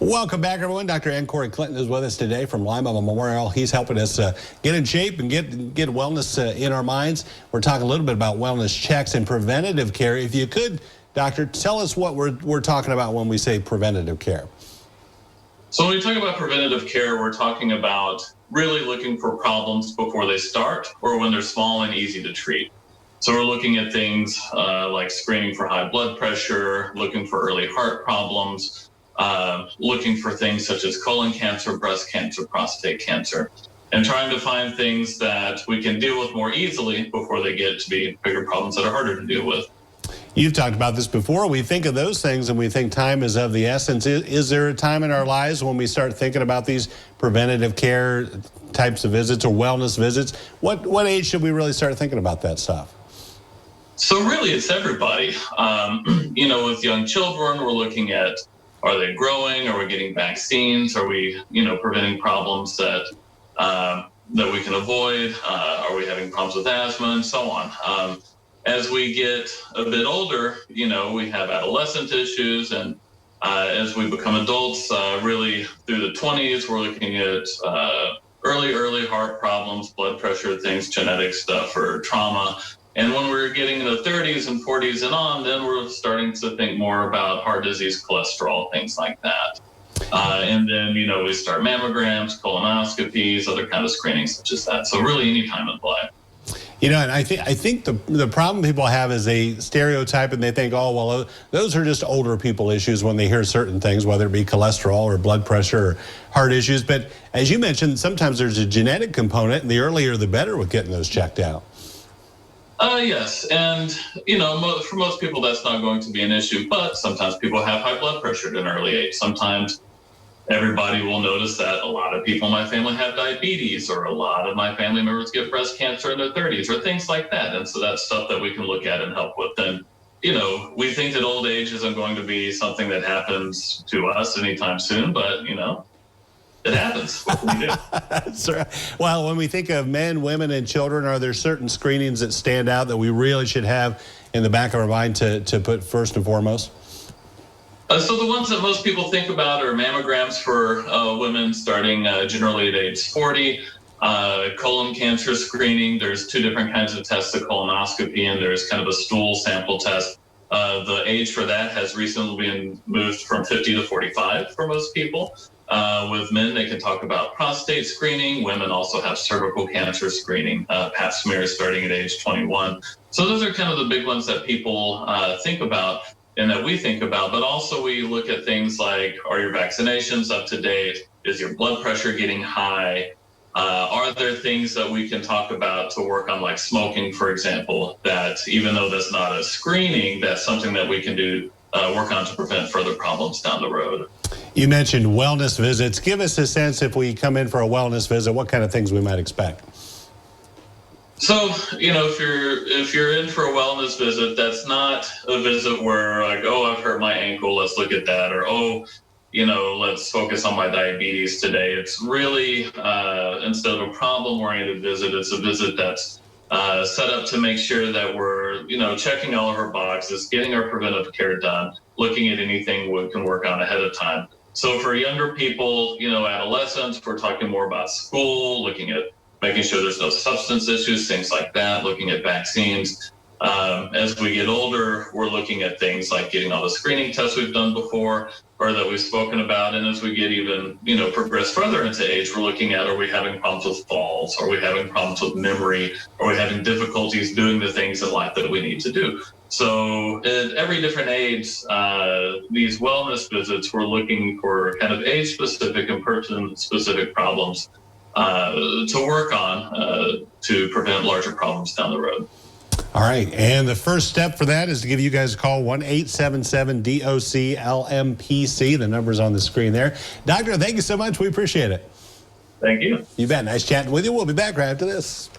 Welcome back, everyone. Dr. Cory Clinton is with us today from Lima Memorial. He's helping us get in shape and get wellness in our minds. We're talking a little bit about wellness checks and preventative care. If you could, Doctor, tell us what we're talking about when we say preventative care. So when we talk about preventative care, we're talking about really looking for problems before they start or when they're small and easy to treat. So we're looking at things like screening for high blood pressure, looking for early heart problems, looking for things such as colon cancer, breast cancer, prostate cancer, and trying to find things that we can deal with more easily before they get to be bigger problems that are harder to deal with. You've talked about this before. We think of those things and we think time is of the essence. Is there a time in our lives when we start thinking about these preventative care types of visits or wellness visits? What age should we really start thinking about that stuff? So really it's everybody. With young children, we're looking at, are they growing? Are we getting vaccines? Are we, preventing problems that we can avoid? Are we having problems with asthma and so on? As we get a bit older, we have adolescent issues, and as we become adults, really through the 20s, we're looking at early heart problems, blood pressure things, genetic stuff, or trauma. And when we're getting in the 30s and 40s and on, then we're starting to think more about heart disease, cholesterol, things like that. And then, we start mammograms, colonoscopies, other kind of screenings such as that. So really any time in life. And I think the problem people have is they stereotype and they think, oh, well, those are just older people issues when they hear certain things, whether it be cholesterol or blood pressure or heart issues. But as you mentioned, sometimes there's a genetic component, and the earlier the better with getting those checked out. Yes. And, for most people, that's not going to be an issue. But sometimes people have high blood pressure at an early age. Sometimes everybody will notice that a lot of people in my family have diabetes, or a lot of my family members get breast cancer in their 30s, or things like that. And so that's stuff that we can look at and help with. And, we think that old age isn't going to be something that happens to us anytime soon, but, it happens. What can we do? That's right. Well, when we think of men, women, and children, are there certain screenings that stand out that we really should have in the back of our mind to put first and foremost? So the ones that most people think about are mammograms for women starting generally at age 40, colon cancer screening. There's two different kinds of tests, the colonoscopy, and there's kind of a stool sample test. The age for that has recently been moved from 50 to 45 for most people. With men, they can talk about prostate screening. Women also have cervical cancer screening, pap smears starting at age 21. So those are kind of the big ones that people think about and that we think about. But also we look at things like, are your vaccinations up to date? Is your blood pressure getting high? Are there things that we can talk about to work on, like smoking, for example, that even though that's not a screening, that's something that we can do, work on to prevent further problems down the road. You mentioned wellness visits. Give us a sense, if we come in for a wellness visit, what kind of things we might expect. So, if you're in for a wellness visit, that's not a visit where like, oh, I've hurt my ankle, let's look at that, or let's focus on my diabetes today. It's really, instead of a problem-oriented visit, it's a visit that's set up to make sure that we're, checking all of our boxes, getting our preventive care done, looking at anything we can work on ahead of time. So for younger people, adolescents, we're talking more about school, looking at making sure there's no substance issues, things like that, looking at vaccines. As we get older, we're looking at things like getting all the screening tests we've done before or that we've spoken about. And as we get even, progress further into age, we're looking at, are we having problems with falls? Are we having problems with memory? Are we having difficulties doing the things in life that we need to do? So at every different age, these wellness visits, we're looking for kind of age-specific and person-specific problems to work on to prevent larger problems down the road. All right, and the first step for that is to give you guys a call, 1-877-DOC-LMPC. The number's on the screen there. Doctor, thank you so much. We appreciate it. Thank you. You bet. Nice chatting with you. We'll be back right after this.